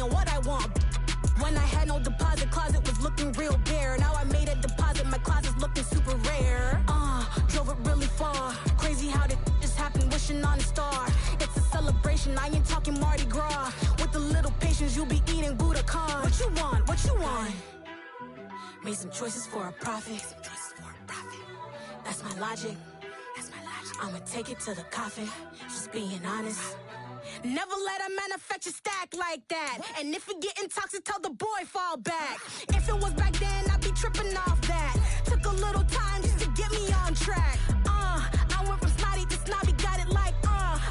and what I want. When I had no deposit, closet was looking real bare. Now I made a deposit, my closet's looking super rare. Drove it really far. Crazy how did just happen, wishing on a star. It's a celebration, I ain't talking Mardi Gras. With a little patience, you'll be eating Budokan. What you want? What you want? Made some choices for a profit. That's my logic. I'ma take it to the coffin. Just being honest. Never let a manufacture stack like that. And if it getting toxic, tell the boy fall back. If it was back then, I'd be tripping off that. Took a little time just to get me on track. I went from snotty to snobby, got it like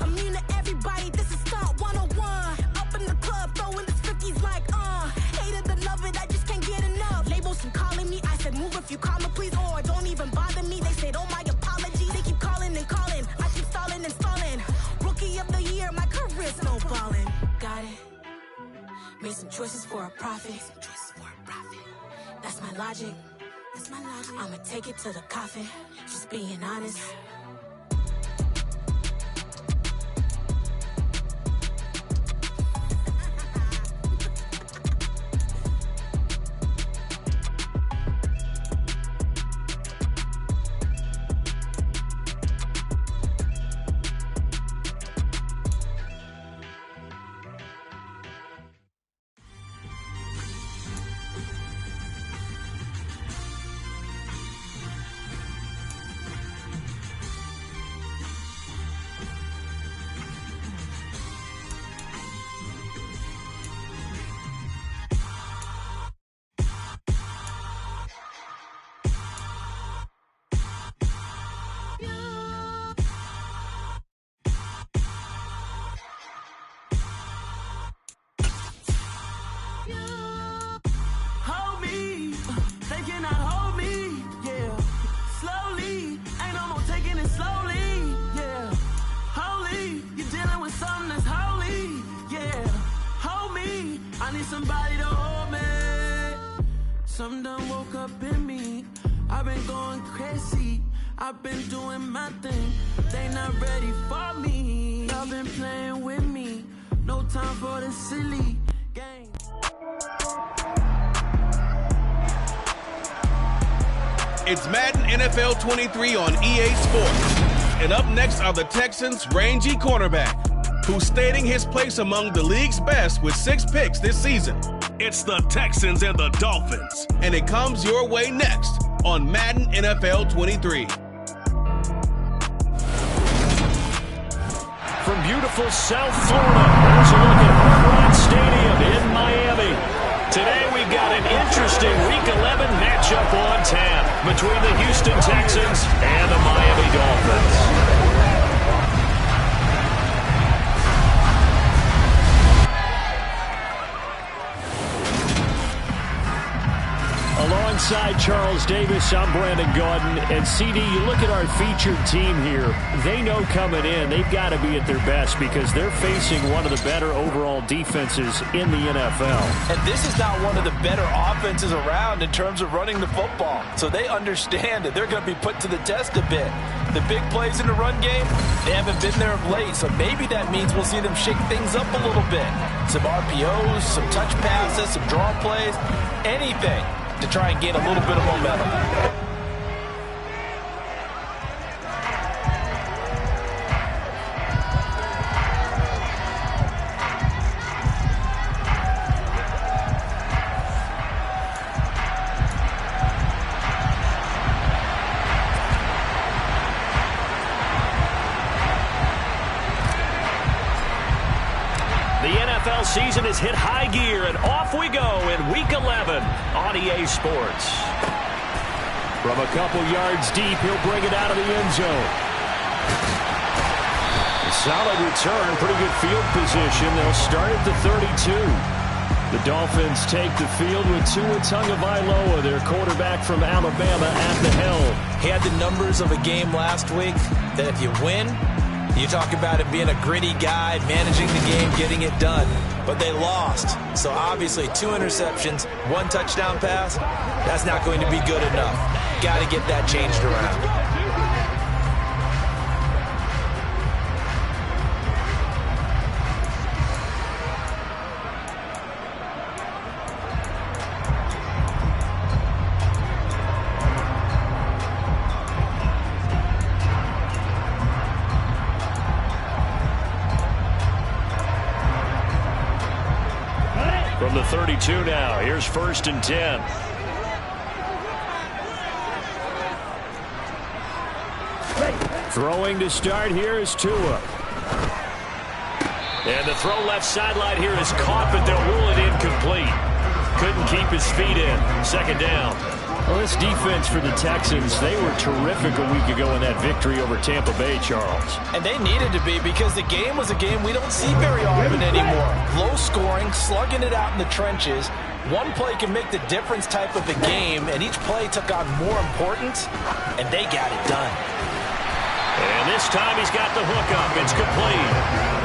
immune to everybody, this is stunt 101. Up in the club, throwing this 50s like hate it or love it, I just can't get enough. Labels keep calling me, I said move if you call me please, or don't even bother me. They said oh my apologies, they keep calling and calling, I keep stalling and stalling. Rookie of the year, my career snowballing. Got it. Made some choices for a profit. That's my logic. I'ma take it to the coffin. Just being honest. Somebody to hold me. Something done woke up in me. I've been going crazy. I've been doing my thing. They not ready for me. Y'all been playing with me. No time for the silly game. It's Madden NFL 23 on EA Sports. And up next are the Texans' rangy cornerback, who's stating his place among the league's best with 6 picks this season. It's the Texans and the Dolphins. And it comes your way next on Madden NFL 23. From beautiful South Florida, there's a look at Hard Rock Stadium in Miami. Today we've got an interesting Week 11 matchup on tap between the Houston Texans and the Miami Dolphins. Alongside Charles Davis, I'm Brandon Gaudin. And CD, you look at our featured team here. They know coming in they've got to be at their best because they're facing one of the better overall defenses in the NFL. And this is not one of the better offenses around in terms of running the football. So they understand that they're going to be put to the test a bit. The big plays in the run game, they haven't been there of late. So maybe that means we'll see them shake things up a little bit. Some RPOs, some touch passes, some draw plays, anything to try and gain a little bit of momentum. Season has hit high gear, and off we go in Week 11 on EA Sports. From a couple yards deep, he'll bring it out of the end zone. A solid return, pretty good field position. They'll start at the 32. The Dolphins take the field with Tua Tagovailoa, their quarterback from Alabama, at the helm. He had the numbers of a game last week that if you win, you talk about it being a gritty guy, managing the game, getting it done. But they lost. So obviously 2 interceptions, 1 touchdown pass, that's not going to be good enough. Got to get that changed around. From the 32 now, here's 1st and 10. Throwing to start here is Tua. And the throw left sideline here is caught, but they'll rule it incomplete. Couldn't keep his feet in. 2nd down. Well, this defense for the Texans, they were terrific a week ago in that victory over Tampa Bay, Charles. And they needed to be, because the game was a game we don't see very often anymore. Low scoring, slugging it out in the trenches. One play can make the difference type of the game, and each play took on more importance, and they got it done. And this time he's got the hook up. It's complete.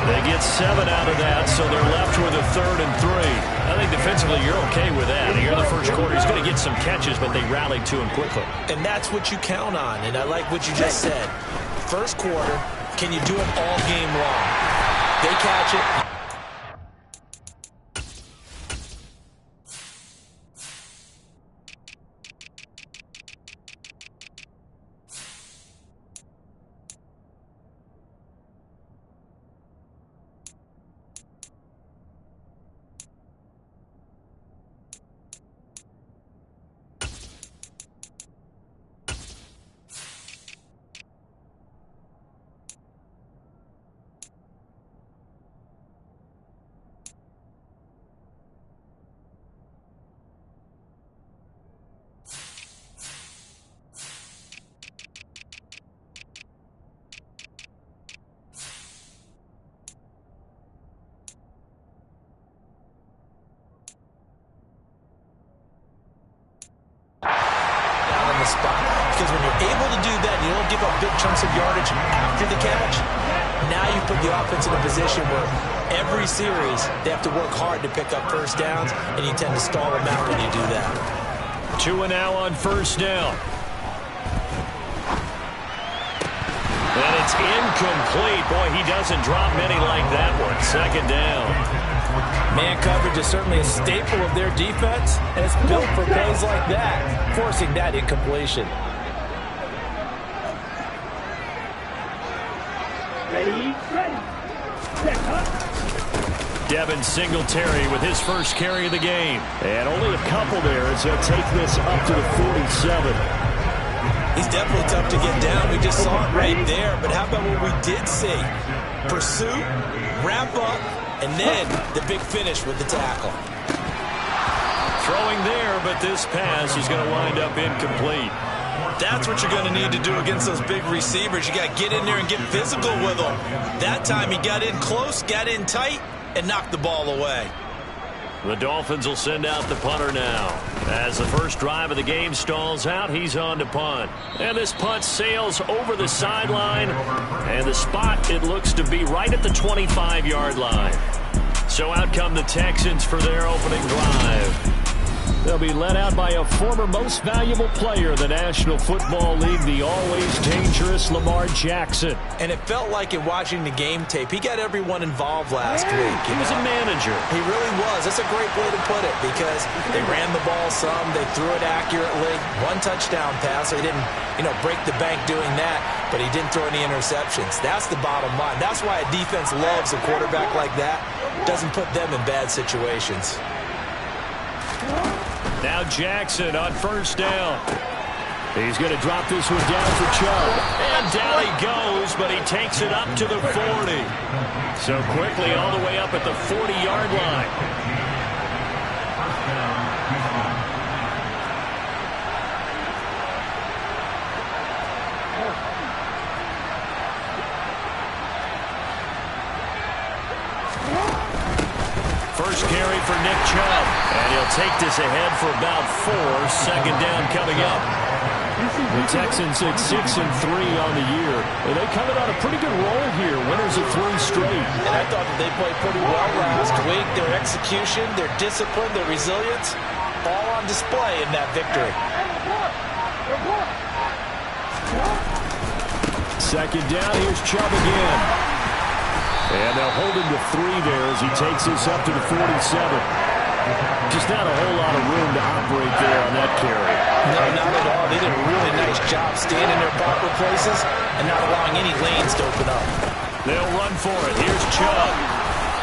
They get 7 out of that, so they're left with a 3rd and 3. I think defensively you're okay with that. Here in the first quarter, he's going to get some catches, but they rallied to him quickly. And that's what you count on, and I like what you just said. First quarter, can you do it all game long? They catch it. Spot. Because when you're able to do that, you don't give up big chunks of yardage after the catch. Now you put the offense in a position where every series they have to work hard to pick up first downs, and you tend to stall them out when you do that. 2 now on 1st down. And it's incomplete. Boy, he doesn't drop many like that one. 2nd down. Man coverage is certainly a staple of their defense, and it's built for plays like that, forcing that incompletion. Ready, Devin Singletary with his first carry of the game. And only a couple there as he'll take this up to the 47. He's definitely tough to get down. We just saw it right there. But how about what we did see? Pursuit, wrap up, and then the big finish with the tackle. Throwing there, but this pass is going to wind up incomplete. That's what you're going to need to do against those big receivers. You got to get in there and get physical with them. That time he got in close, got in tight, and knocked the ball away. The Dolphins will send out the punter now. As the first drive of the game stalls out, he's on to punt. And this punt sails over the sideline. And the spot, it looks to be right at the 25-yard line. So out come the Texans for their opening drive. They'll be led out by a former most valuable player in the National Football League, the always dangerous Lamar Jackson. And it felt like in watching the game tape, he got everyone involved last week. He was a manager. He really was. That's a great way to put it, because they ran the ball some, they threw it accurately. 1 touchdown pass, so he didn't, break the bank doing that, but he didn't throw any interceptions. That's the bottom line. That's why a defense loves a quarterback like that. Doesn't put them in bad situations. Now Jackson on first down. He's going to drop this one down for Chubb. And down he goes, but he takes it up to the 40. So quickly all the way up at the 40-yard line. First carry for Nick Chubb. And he'll take this ahead for about 4. 2nd down coming up. The Texans at 6-3 on the year. And they coming on a pretty good roll here. Winners of 3 straight. And I thought that they played pretty well last week. Their execution, their discipline, their resilience, all on display in that victory. 2nd down. Here's Chubb again. And they'll hold him to 3 there as he takes this up to the 47. Just not a whole lot of room to operate there on that carry. No, not at all. They did a really nice job staying in their proper places and not allowing any lanes to open up. They'll run for it. Here's Chubb.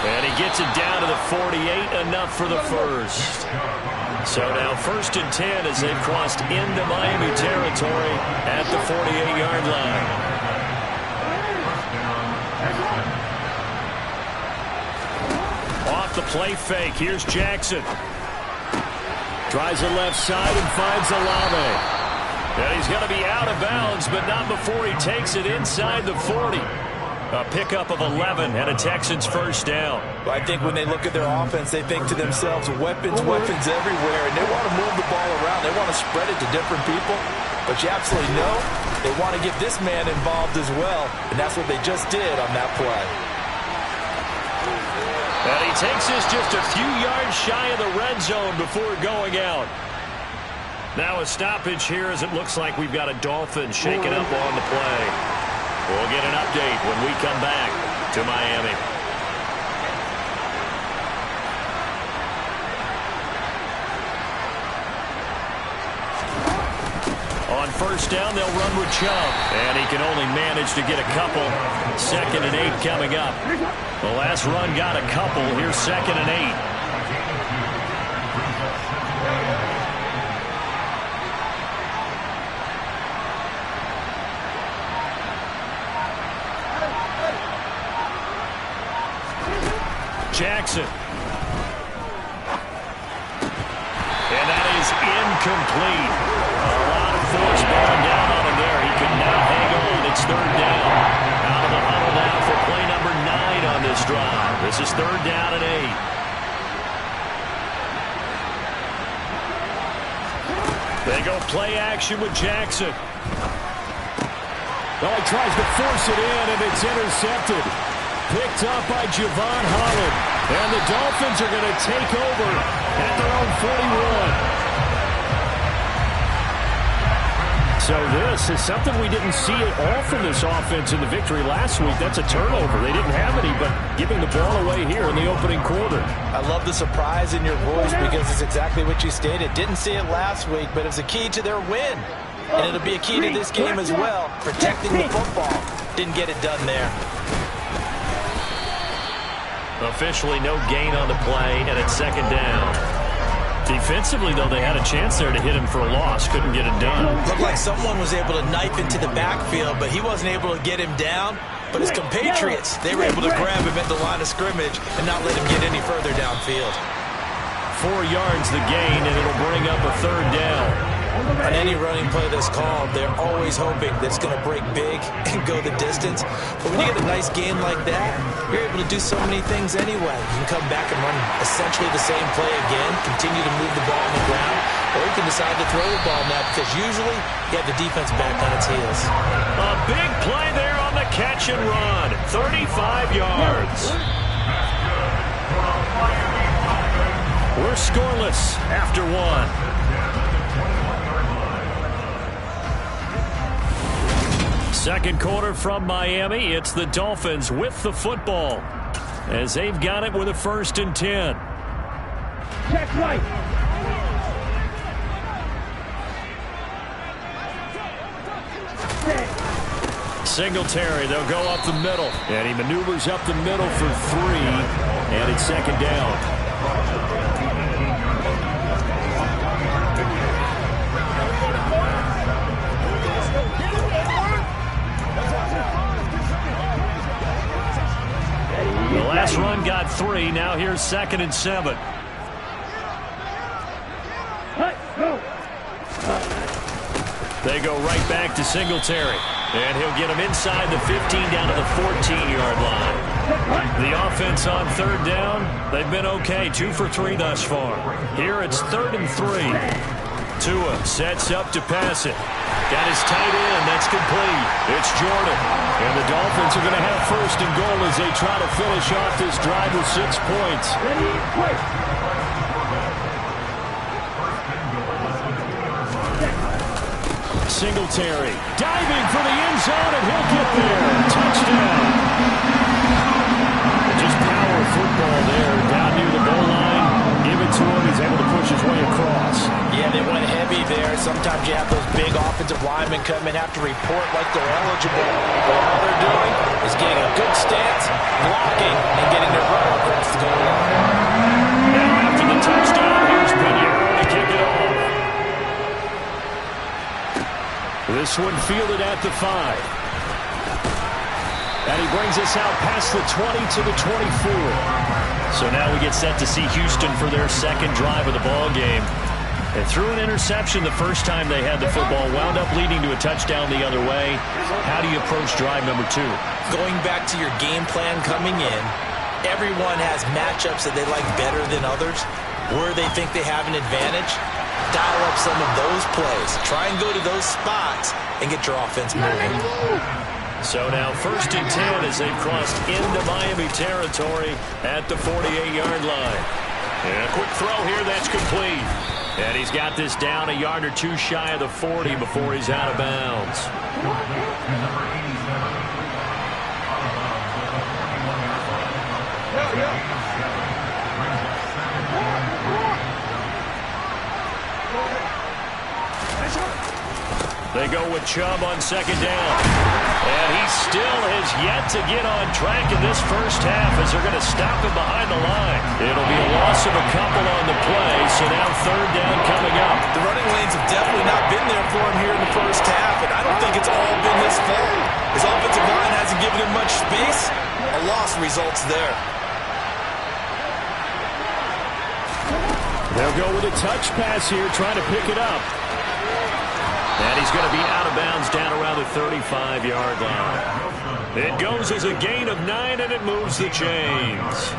And he gets it down to the 48, enough for the first. So now 1st and 10 as they've crossed into Miami territory at the 48-yard line. Off the play fake, here's Jackson. Tries the left side and finds Olave. And he's going to be out of bounds, but not before he takes it inside the 40. A pickup of 11 and a Texans first down. I think when they look at their offense, they think to themselves, weapons everywhere, and they want to move the ball around. They want to spread it to different people. But you absolutely know they want to get this man involved as well, and that's what they just did on that play. And he takes this just a few yards shy of the red zone before going out. Now a stoppage here as it looks like we've got a Dolphin shaking up on the play. We'll get an update when we come back to Miami. On first down, they'll run with Chubb. And he can only manage to get a couple. 2nd and 8 coming up. The last run got a couple. Here's 2nd and 8. Jackson. And that is incomplete. A lot of force bearing down on him there. He can now hang on. It's 3rd down. Out of the huddle now for play number 9 on this drive. This is 3rd down and 8. They go play action with Jackson. Well, he tries to force it in, and it's intercepted. Picked up by Javon Holland. And the Dolphins are going to take over at their own 41. So this is something we didn't see at all from this offense in the victory last week. That's a turnover. They didn't have any, but giving the ball away here in the opening quarter. I love the surprise in your voice because it's exactly what you stated. Didn't see it last week, but it was a key to their win. And it'll be a key to this game as well, protecting the football. Didn't get it done there. Officially no gain on the play, and it's 2nd down. Defensively, though, they had a chance there to hit him for a loss. Couldn't get it done. Looked like someone was able to knife into the backfield, but he wasn't able to get him down. But his compatriots, they were able to grab him at the line of scrimmage and not let him get any further downfield. 4 yards the gain, and it'll bring up a 3rd down. On any running play that's called, they're always hoping that it's going to break big and go the distance. But when you get a nice game like that, you're able to do so many things anyway. You can come back and run essentially the same play again, continue to move the ball on the ground, or you can decide to throw the ball now because usually you have the defense back on its heels. A big play there on the catch and run. 35 yards. We're scoreless after 1. Second quarter from Miami. It's the Dolphins with the football as they've got it with a 1st and 10. Check right. Singletary, they'll go up the middle. And he maneuvers up the middle for 3. And it's 2nd down. The last run got 3. Now here's 2nd and 7. They go right back to Singletary. And he'll get him inside the 15 down to the 14-yard line. The offense on 3rd down, they've been okay. 2 for 3 thus far. Here it's 3rd and 3. Tua sets up to pass it. Got his tight end. That's complete. It's Jordan. And the Dolphins are going to have 1st and goal as they try to finish off this drive with 6 points. Singletary diving for the end zone, and he'll get there. Touchdown. Just power football there down near the goal line. Give it to him. He's able to push his way across. Yeah, they went heavy there. Sometimes you have those big offensive linemen come and have to report like they're eligible. But all they're doing is getting a good stance, blocking, and getting their runner across This one fielded at the 5. And he brings us out past the 20 to the 24. So now we get set to see Houston for their second drive of the ball game. And threw an interception the first time they had the football, wound up leading to a touchdown the other way. How do you approach drive number 2? Going back to your game plan coming in, everyone has matchups that they like better than others, where they think they have an advantage. Dial up some of those plays. Try and go to those spots and get your offense moving. So now 1st and 10 as they've crossed into Miami territory at the 48-yard line. And a quick throw here that's complete. And he's got this down a yard or two shy of the 40 before he's out of bounds. They go with Chubb on 2nd down. And he still has yet to get on track in this first half as they're going to stop him behind the line. It'll be a loss of a couple on the play, so now 3rd down coming up. The running lanes have definitely not been there for him here in the first half, and I don't think it's all been his fault. His offensive line hasn't given him much space. A loss results there. They'll go with a touch pass here, trying to pick it up. And he's going to be out of bounds down around the 35-yard line. It goes as a gain of 9, and it moves the chains.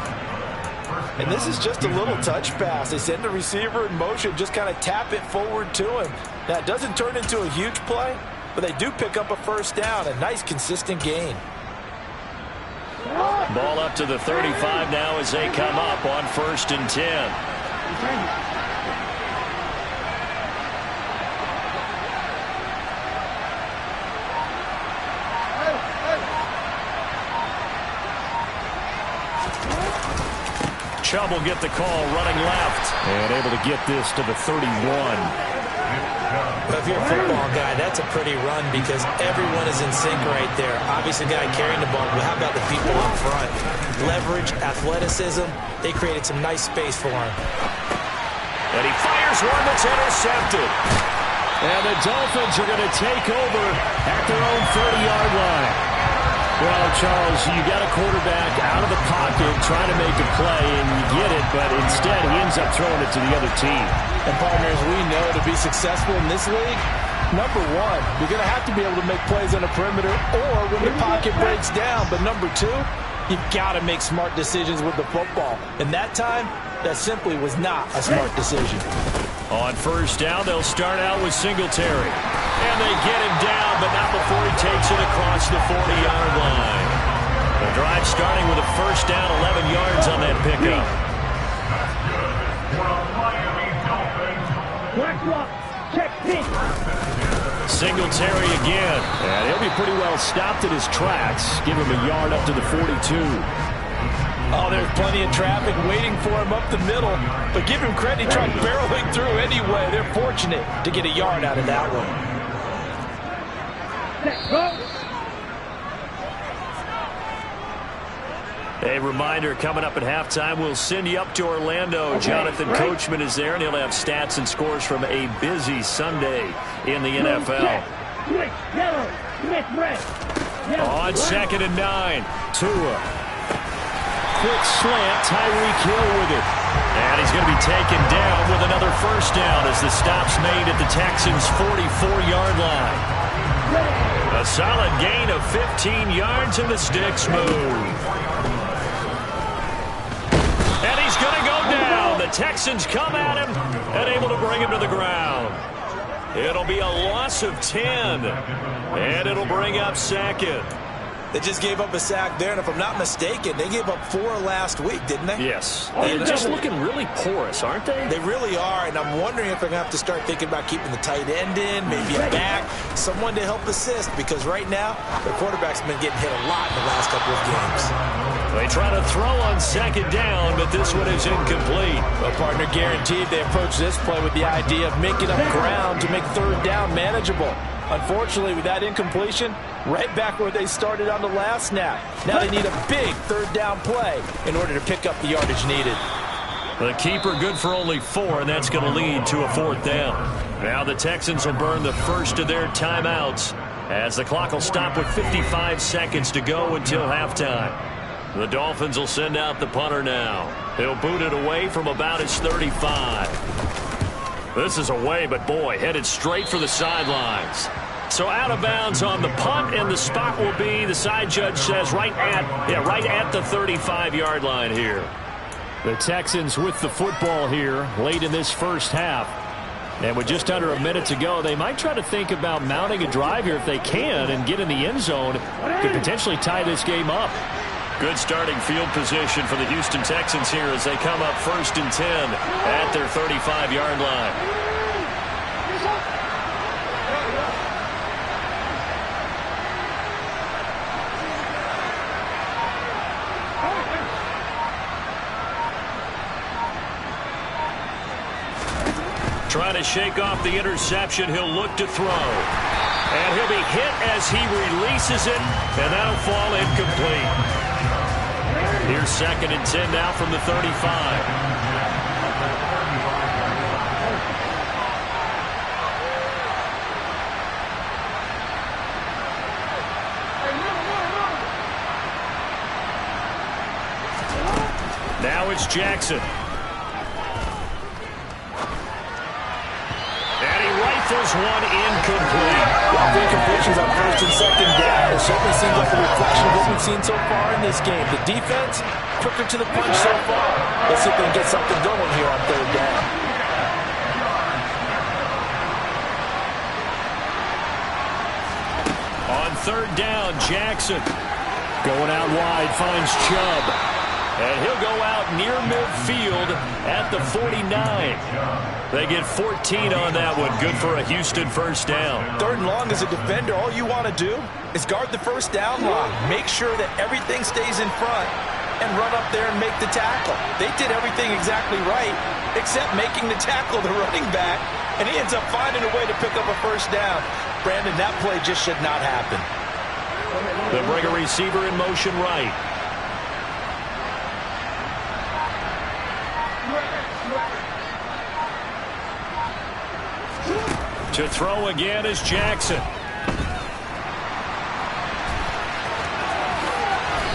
And this is just a little touch pass. They send the receiver in motion, just kind of tap it forward to him. Now, it doesn't turn into a huge play, but they do pick up a 1st down, a nice, consistent gain. Ball up to the 35 now as they come up on 1st and 10. Chubb will get the call running left. And able to get this to the 31. But if you're a football guy, that's a pretty run because everyone is in sync right there. Obviously, the guy carrying the ball, but how about the people up front? Leverage, athleticism, they created some nice space for him. And he fires one that's intercepted. And the Dolphins are going to take over at their own 30-yard line. Well, Charles, you got a quarterback out of the pocket trying to make a play, and you get it, but instead he ends up throwing it to the other team. And partners, we know to be successful in this league, number one, you're going to have to be able to make plays on the perimeter or when the pocket breaks down. But number two, you've got to make smart decisions with the football. And that time, that simply was not a smart decision. On 1st down, they'll start out with Singletary. And they get him down, but not before he takes it across the 40-yard line. The drive starting with a 1st down, 11 yards on that pickup. Singletary again. And he'll be pretty well stopped at his tracks. Give him a yard up to the 42. Oh, there's plenty of traffic waiting for him up the middle. But give him credit, he tried barreling through anyway. They're fortunate to get a yard out of that one. A reminder, coming up at halftime, we'll send you up to Orlando. Jonathan Coachman is there, and he'll have stats and scores from a busy Sunday in the NFL. On 2nd and 9, Tua. Quick slant, Tyreek Hill with it. And he's going to be taken down with another 1st down as the stop's made at the Texans' 44-yard line. A solid gain of 15 yards, and the sticks move. And he's going to go down. The Texans come at him and able to bring him to the ground. It'll be a loss of 10, and it'll bring up 2nd. They just gave up a sack there, and if I'm not mistaken, they gave up 4 last week, didn't they? Yes. They're just looking really porous, aren't they? They really are, and I'm wondering if they're going to have to start thinking about keeping the tight end in, maybe a back, someone to help assist, because right now, their quarterback's been getting hit a lot in the last couple of games. They try to throw on 2nd down, but this one is incomplete. Well, partner, guaranteed they approach this play with the idea of making up ground to make 3rd down manageable. Unfortunately, with that incompletion, right back where they started on the last snap. Now they need a big 3rd down play in order to pick up the yardage needed. The keeper good for only 4, and that's going to lead to a 4th down. Now the Texans will burn the first of their timeouts as the clock will stop with 55 seconds to go until halftime. The Dolphins will send out the punter now. He'll boot it away from about his 35. This is away, but boy, headed straight for the sidelines. So out of bounds on the punt, and the spot will be, the side judge says, right at the 35-yard line here. The Texans with the football here late in this first half. And with just under a minute to go, they might try to think about mounting a drive here if they can and get in the end zone to potentially tie this game up. Good starting field position for the Houston Texans here as they come up 1st and 10 at their 35-yard line. Trying to shake off the interception, he'll look to throw. And he'll be hit as he releases it, and that'll fall incomplete. Here's 2nd and 10 now from the 35. Now it's Jackson. Rifles one incomplete. Well, incompletions on 1st and 2nd down. It certainly seems like a reflection of what we've seen so far in this game. The defense, quicker to the punch so far. Let's see if we can get something going here on 3rd down. On 3rd down, Jackson. Going out wide, finds Chubb. And he'll go out near midfield at the 49. They get 14 on that one. Good for a Houston first down. 3rd and long as a defender, all you want to do is guard the first down line. Make sure that everything stays in front and run up there and make the tackle. They did everything exactly right except making the tackle the running back, and he ends up finding a way to pick up a first down. Brandon, that play just should not happen. They'll bring a receiver in motion right. To throw again is Jackson.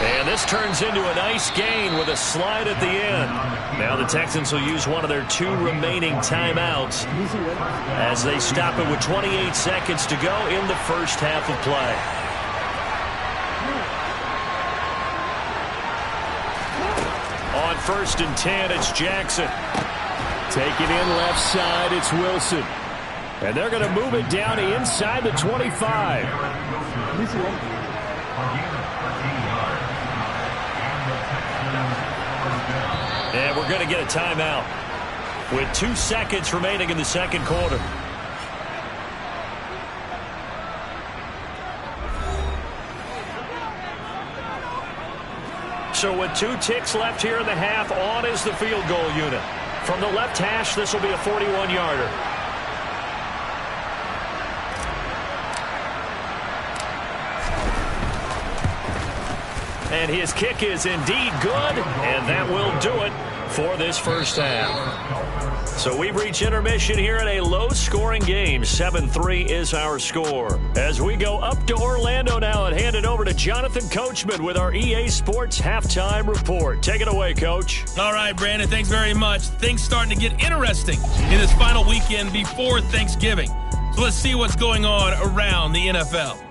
And this turns into a nice gain with a slide at the end. Now the Texans will use one of their 2 remaining timeouts as they stop it with 28 seconds to go in the first half of play. On 1st and 10, it's Jackson. Take it in left side, it's Wilson. And they're going to move it down to inside the 25. And we're going to get a timeout with 2 seconds remaining in the 2nd quarter. So with 2 ticks left here in the half, on is the field goal unit. From the left hash, this will be a 41-yarder. And his kick is indeed good, and that will do it for this first half. So we've reached intermission here in a low-scoring game. 7-3 is our score. As we go up to Orlando now and hand it over to Jonathan Coachman with our EA Sports Halftime Report. Take it away, Coach. All right, Brandon, thanks very much. Things starting to get interesting in this final weekend before Thanksgiving. So let's see what's going on around the NFL.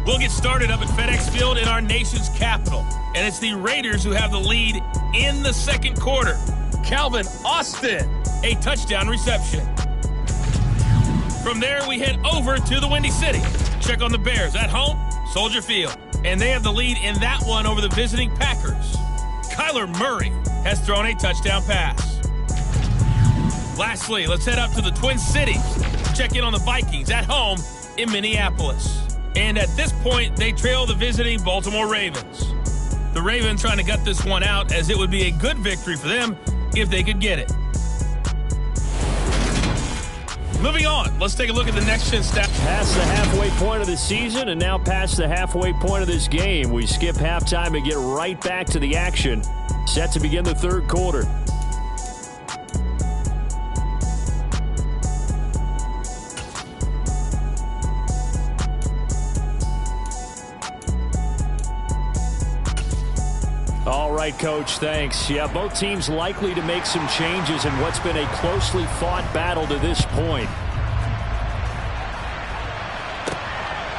We'll get started up at FedEx Field in our nation's capital. And it's the Raiders who have the lead in the 2nd quarter. Calvin Austin, a touchdown reception. From there, we head over to the Windy City. Check on the Bears at home, Soldier Field. And they have the lead in that one over the visiting Packers. Kyler Murray has thrown a touchdown pass. Lastly, let's head up to the Twin Cities. Check in on the Vikings at home in Minneapolis. And at this point, they trail the visiting Baltimore Ravens. The Ravens trying to gut this one out, as it would be a good victory for them if they could get it. Moving on, let's take a look at the next-gen stats. Past the halfway point of the season and now past the halfway point of this game. We skip halftime and get right back to the action. Set to begin the 3rd quarter. All right, Coach, thanks. Yeah, both teams likely to make some changes in what's been a closely fought battle to this point.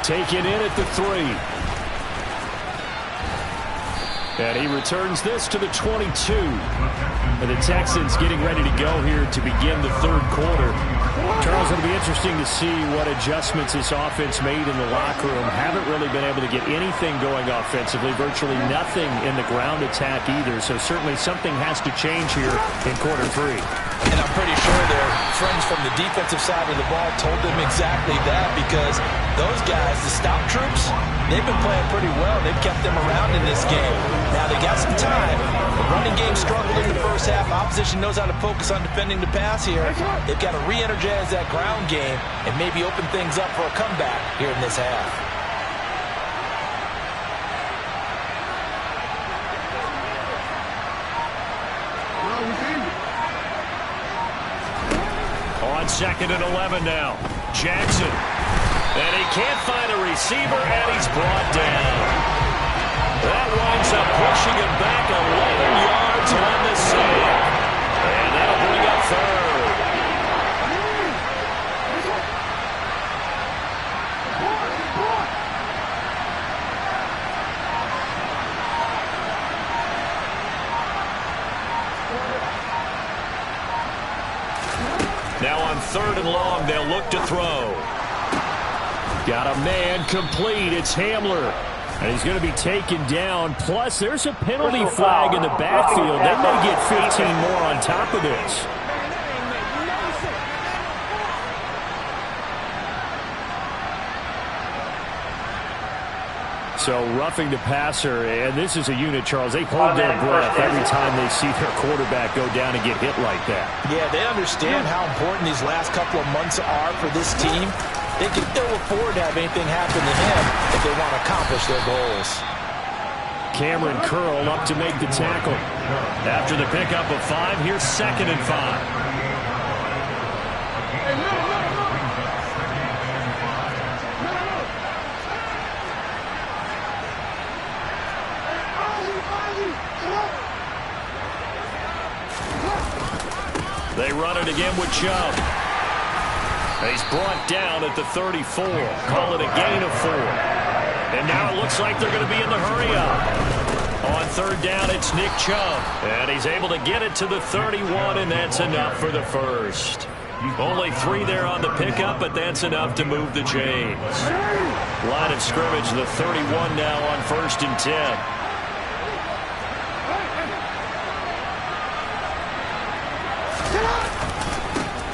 Taken in at the 3. And he returns this to the 22. And the Texans getting ready to go here to begin the third quarter. Charles, it'll be interesting to see what adjustments this offense made in the locker room. Haven't really been able to get anything going offensively. Virtually nothing in the ground attack either. So certainly something has to change here in quarter 3. And I'm pretty sure their friends from the defensive side of the ball told them exactly that, because those guys, the stop troops, they've been playing pretty well. They've kept them around in this game. Now they got some time. The running game struggled in the first half. Opposition knows how to focus on defending the pass here. They've got to re-energize that ground game and maybe open things up for a comeback here in this half. On 2nd and 11 now. Jackson. And he can't find a receiver, and he's brought down. That winds up pushing him back 11 yards on the save. And that'll bring up 3rd. Now on 3rd and long, they'll look to throw. Got a man complete. It's Hamler. And he's going to be taken down. Plus, there's a penalty flag in the backfield. They may get 15 more on top of this. So roughing the passer, and this is a unit, Charles. They hold their breath every time they see their quarterback go down and get hit like that. Yeah, they understand how important these last couple of months are for this team. They can ill afford to have anything happen to him if they want to accomplish their goals. Cameron Curl up to make the tackle. After the pickup of 5, here's 2nd and 5. They run it again with Chubb. He's brought down at the 34. Call it a gain of 4. And now it looks like they're going to be in the hurry-up. On 3rd down, it's Nick Chubb. And he's able to get it to the 31, and that's enough for the first. Only 3 there on the pickup, but that's enough to move the chains. Line of scrimmage, the 31 now on 1st and 10.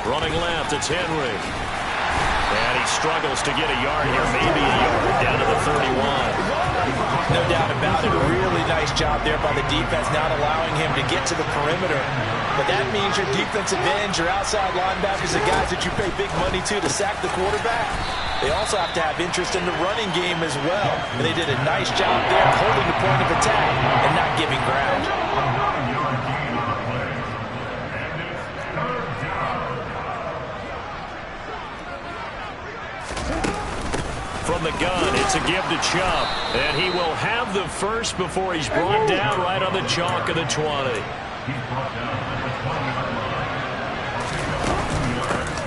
Running left, it's Henry. And he struggles to get a yard here, maybe a yard, down to the 31. No doubt about it. A really nice job there by the defense, not allowing him to get to the perimeter. But that means your defensive ends, your outside linebackers, the guys that you pay big money to sack the quarterback, they also have to have interest in the running game as well. And they did a nice job there holding the point of attack and not giving ground. From the gun, it's a give to Chubb. And he will have the first before he's brought down right on the chalk of the 20.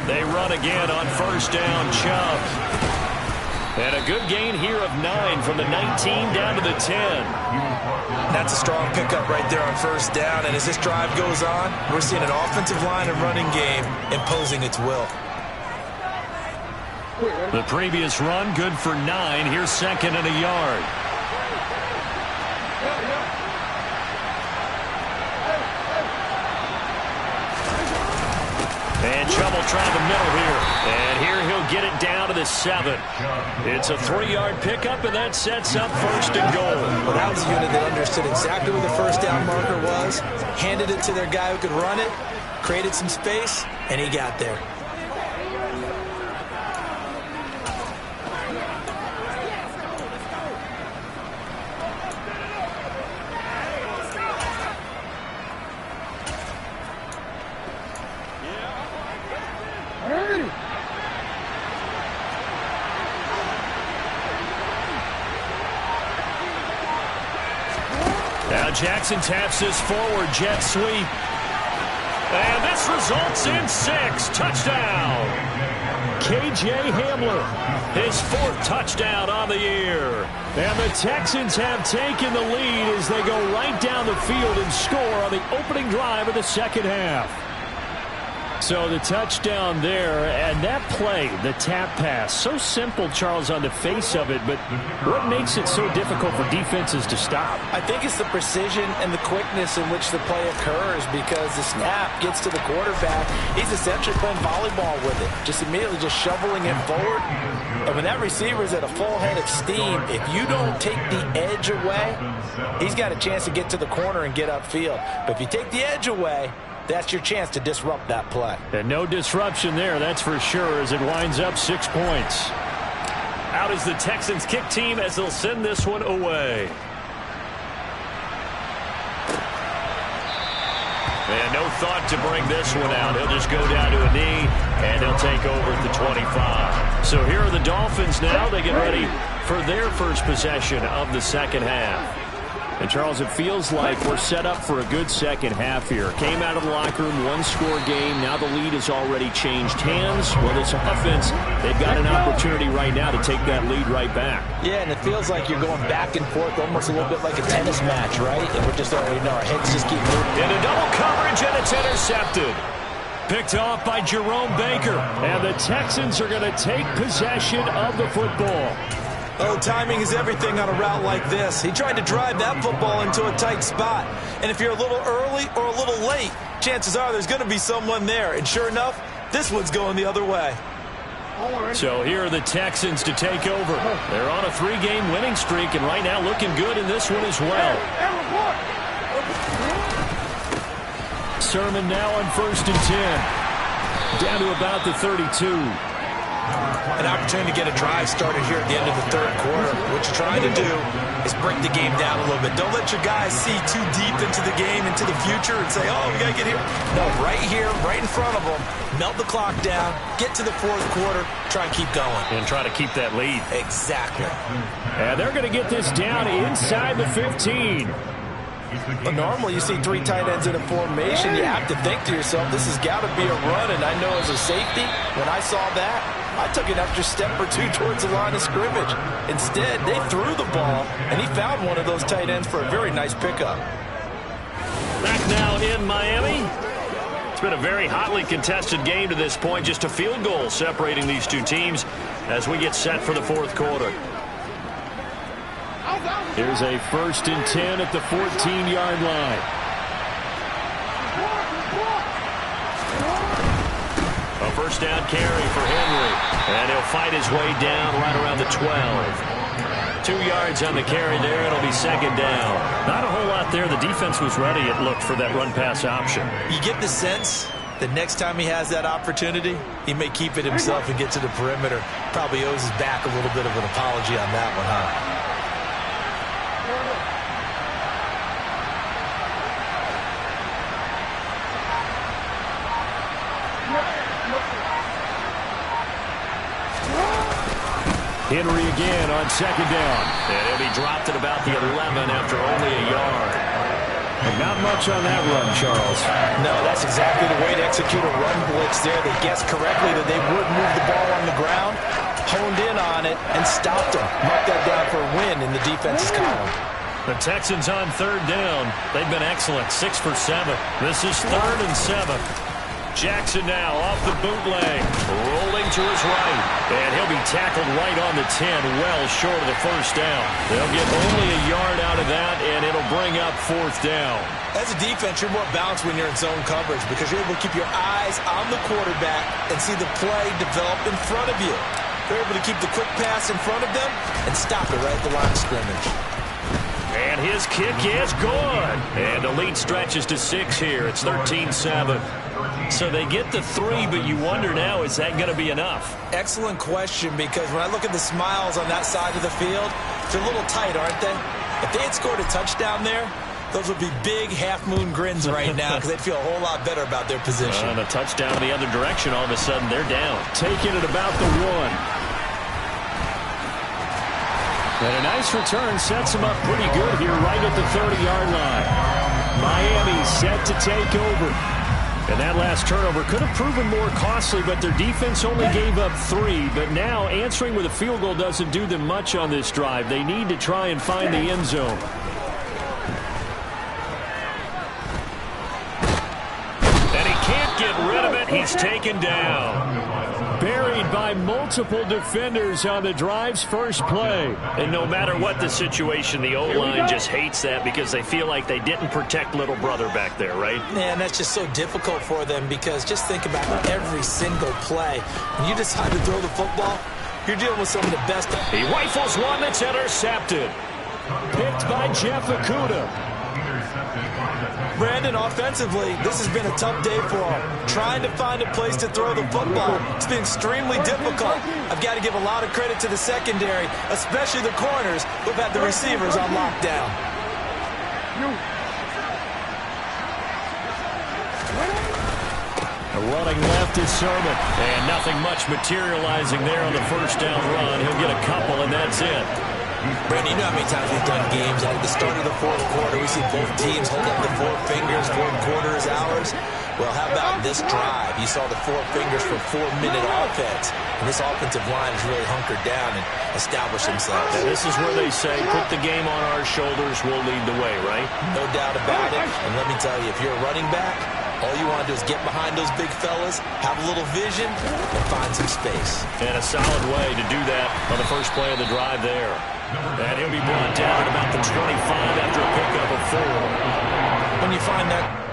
They run again on 1st down, Chubb. And a good gain here of 9 from the 19 down to the 10. That's a strong pickup right there on 1st down. And as this drive goes on, we're seeing an offensive line and running game imposing its will. The previous run, good for 9. Here's 2nd and a yard. And Chubb will try the middle here. And here he'll get it down to the 7. It's a 3-yard pickup, and that sets up 1st and goal. Well, that was a unit that understood exactly where the 1st down marker was, handed it to their guy who could run it, created some space, and he got there. Now Jackson taps this forward jet sweep. And this results in 6. Touchdown. K.J. Hamler, his 4th touchdown on the year. And the Texans have taken the lead as they go right down the field and score on the opening drive of the second half. So the touchdown there, and that play, the tap pass, so simple, Charles, on the face of it, but what makes it so difficult for defenses to stop? I think it's the precision and the quickness in which the play occurs, because the snap gets to the quarterback. He's essentially playing volleyball with it, just immediately just shoveling it forward. And when that receiver's at a full head of steam, if you don't take the edge away, he's got a chance to get to the corner and get upfield. But if you take the edge away, that's your chance to disrupt that play. And no disruption there, that's for sure, as it winds up 6 points. Out is the Texans kick team as they'll send this one away. And no thought to bring this one out. He'll just go down to a knee, and he'll take over at the 25. So here are the Dolphins now. They get ready for their first possession of the second half. And, Charles, it feels like we're set up for a good second half here. Came out of the locker room, 1-score game. Now the lead has already changed hands. Well, this offense, they've got an opportunity right now to take that lead right back. Yeah, and it feels like you're going back and forth almost a little bit like a tennis match, right? And we're just already know our heads just keep moving. Into double coverage, and it's intercepted. Picked off by Jerome Baker. And the Texans are going to take possession of the football. Oh, timing is everything on a route like this. He tried to drive that football into a tight spot. And if you're a little early or a little late, chances are there's going to be someone there. And sure enough, this one's going the other way. So here are the Texans to take over. They're on a 3-game winning streak, and right now looking good in this one as well. Sermon now on 1st and 10. Down to about the 32. An opportunity to get a drive started here at the end of the 3rd quarter. What you're trying to do is break the game down a little bit. Don't let your guys see too deep into the game, into the future, and say, oh, we got to get here. No, right here, right in front of them, melt the clock down, get to the 4th quarter, try and keep going. And try to keep that lead. Exactly. And they're going to get this down inside the 15. But normally you see 3 tight ends in a formation, you have to think to yourself, this has got to be a run. And I know as a safety, when I saw that, I took an extra step or 2 towards the line of scrimmage. Instead, they threw the ball, and he found one of those tight ends for a very nice pickup. Back now in Miami. It's been a very hotly contested game to this point. Just a field goal separating these two teams as we get set for the 4th quarter. Here's a 1st and 10 at the 14-yard line. A first down carry for Henry. And he'll fight his way down right around the 12. 2 yards on the carry there. It'll be 2nd down. Not a whole lot there. The defense was ready, it looked, for that run-pass option. You get the sense that next time he has that opportunity, he may keep it himself and get to the perimeter. Probably owes his back a little bit of an apology on that one, huh? Henry again on 2nd down. And he'll be dropped at about the 11 after only a yard. And not much on that run, Charles. No, that's exactly the way to execute a run blitz there. They guessed correctly that they would move the ball on the ground, honed in on it, and stopped them. Mark that down for a win in the defense's column. The Texans on 3rd down. They've been excellent, 6 for 7. This is 3rd and 7. Jackson now off the bootleg, rolling to his right, and he'll be tackled right on the 10, well short of the first down. They'll get only a yard out of that, and it'll bring up 4th down. As a defense, you're more balanced when you're in zone coverage because you're able to keep your eyes on the quarterback and see the play develop in front of you. They're able to keep the quick pass in front of them and stop it right at the line of scrimmage. And his kick is good. And the lead stretches to 6 here. It's 13-7. So they get the 3, but you wonder now, is that going to be enough? Excellent question, because when I look at the smiles on that side of the field, they're a little tight, aren't they? If they had scored a touchdown there, those would be big half-moon grins right now because they'd feel a whole lot better about their position. And a touchdown the other direction, all of a sudden they're down. Taking it about the 1. And a nice return sets them up pretty good here right at the 30-yard line. Miami set to take over. And that last turnover could have proven more costly, but their defense only gave up 3. But now answering with a field goal doesn't do them much on this drive. They need to try and find the end zone. And he can't get rid of it. He's taken down. Buried by multiple defenders on the drive's first play. And no matter what the situation, the O-line just hates that because they feel like they didn't protect little brother back there, right? Man, that's just so difficult for them because just think about every single play. When you decide to throw the football, you're dealing with some of the best. He rifles one that's intercepted. Picked by Jeff Okudah. Brandon, offensively, this has been a tough day for him. Trying to find a place to throw the football. It's been extremely difficult. I've got to give a lot of credit to the secondary, especially the corners who've had the receivers on lockdown. Running left is Sermon. And nothing much materializing there on the first down run. He'll get a couple, and that's it. Brandon, you know how many times we've done games at the start of the fourth quarter, we see both teams hold up the 4 fingers, 4 quarters, hours. Well, how about this drive? You saw the 4 fingers for 4-minute offense. And this offensive line has really hunkered down and established themselves. And this is where they say, put the game on our shoulders, we'll lead the way, right? No doubt about it. And let me tell you, if you're a running back, all you want to do is get behind those big fellas, have a little vision, and find some space. And a solid way to do that on the first play of the drive there. And he'll be brought down at about the 25 after a pickup of 4. When you find that...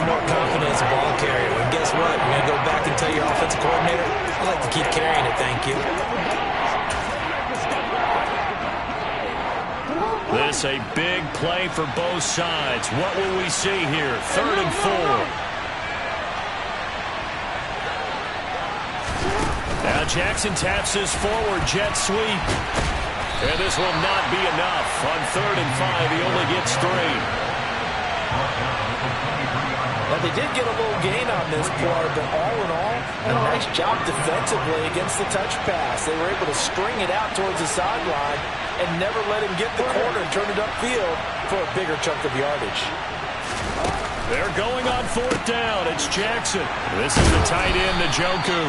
more confidence in ball carrier. And guess what? You're going to go back and tell your offensive coordinator, I'd like to keep carrying it, thank you. This a big play for both sides. What will we see here? 3rd and 4. Now Jackson taps this forward jet sweep. And this will not be enough. On 3rd and 5, he only gets 3. Well, they did get a little gain on this part, but all in all, a nice job defensively against the touch pass. They were able to string it out towards the sideline and never let him get the corner and turn it upfield for a bigger chunk of yardage. They're going on 4th down. It's Jackson. This is the tight end, Njoku.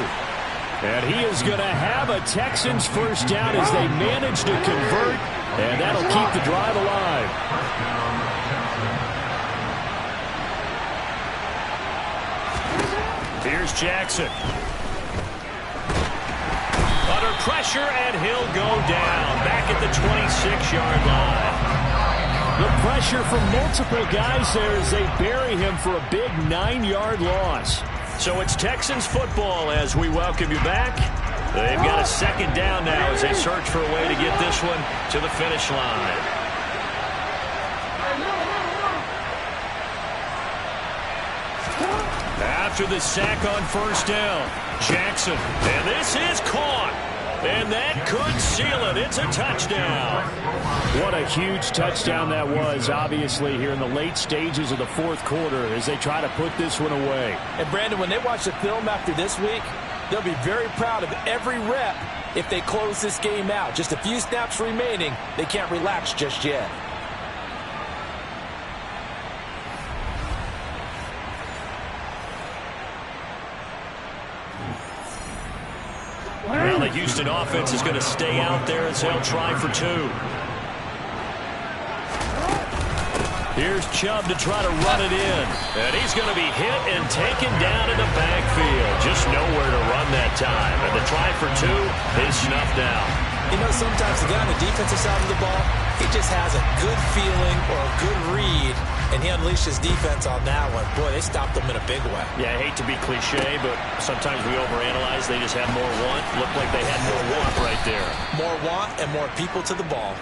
And he is going to have a Texans first down as they manage to convert, and that'll keep the drive alive. Here's Jackson. Under pressure, and he'll go down. Back at the 26-yard line. The pressure from multiple guys there as they bury him for a big 9-yard loss. So it's Texans football as we welcome you back. They've got a 2nd down now as they search for a way to get this one to the finish line. After the sack on 1st down, Jackson. And this is caught. And that could seal it. It's a touchdown. What a huge touchdown that was, obviously, here in the late stages of the 4th quarter as they try to put this one away. And, Brandon, when they watch the film after this week, they'll be very proud of every rep if they close this game out. Just a few snaps remaining. They can't relax just yet. Well, the Houston offense is going to stay out there as they'll try for 2. Here's Chubb to try to run it in. And he's going to be hit and taken down in the backfield. Just nowhere to run that time. And the try for 2 is snuffed out. You know, sometimes the guy on the defensive side of the ball, he just has a good feeling or a good read, and he unleashed his defense on that one. Boy, they stopped him in a big way. Yeah, I hate to be cliche, but sometimes we overanalyze. They just have more want. Looked like they had more want right there. More want and more people to the ball.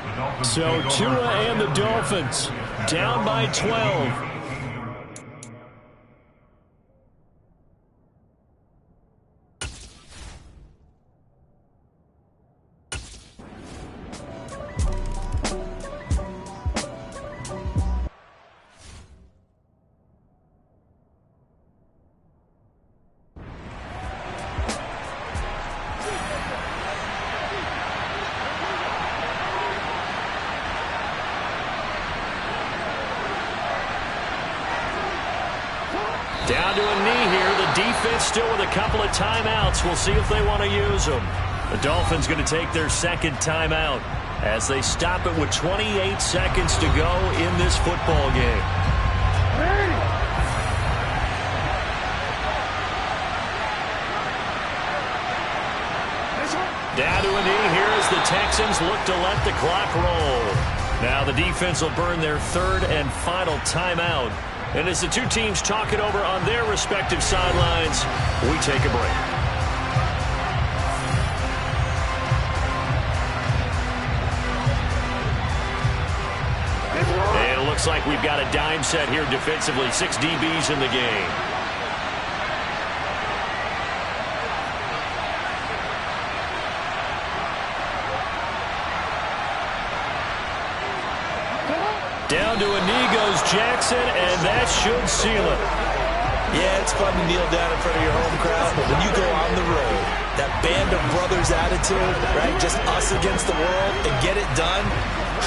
So Tua and the Dolphins down by 12. Down to a knee here. The defense still with a couple of timeouts. We'll see if they want to use them. The Dolphins going to take their second timeout as they stop it with 28 seconds to go in this football game. Down to a knee here as the Texans look to let the clock roll. Now the defense will burn their third and final timeout. And as the two teams talk it over on their respective sidelines, we take a break. And it looks like we've got a dime set here defensively. 6 DBs in the game. Down to a knee goes Jackson, and that should seal it. Yeah, it's fun to kneel down in front of your home crowd, but when you go on the road, that band of brothers attitude, right, just us against the world, and get it done,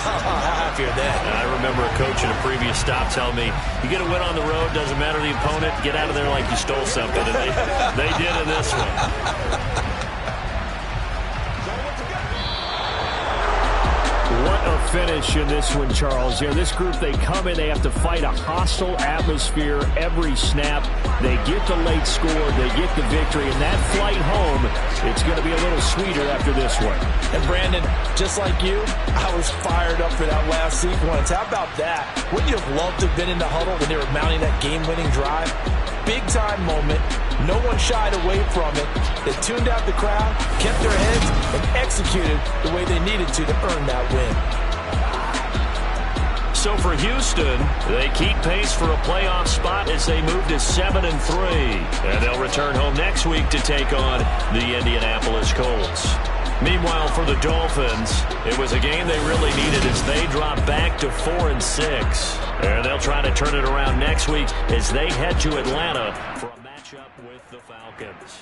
how happy are they? I remember a coach in a previous stop telling me, you get a win on the road, doesn't matter the opponent, get out of there like you stole something, and they did in this one. What a finish in this one, Charles. Yeah, this group, they come in, they have to fight a hostile atmosphere every snap. They get the late score, they get the victory, and that flight home, it's going to be a little sweeter after this one. And Brandon, just like you, I was fired up for that last sequence. How about that? Wouldn't you have loved to have been in the huddle when they were mounting that game-winning drive? Big-time moment. No one shied away from it. They tuned out the crowd, kept their heads, and executed the way they needed to earn that win. So for Houston, they keep pace for a playoff spot as they move to 7-3. And they'll return home next week to take on the Indianapolis Colts. Meanwhile, for the Dolphins, it was a game they really needed as they drop back to 4-6. And they'll try to turn it around next week as they head to Atlanta for a matchup with the Falcons.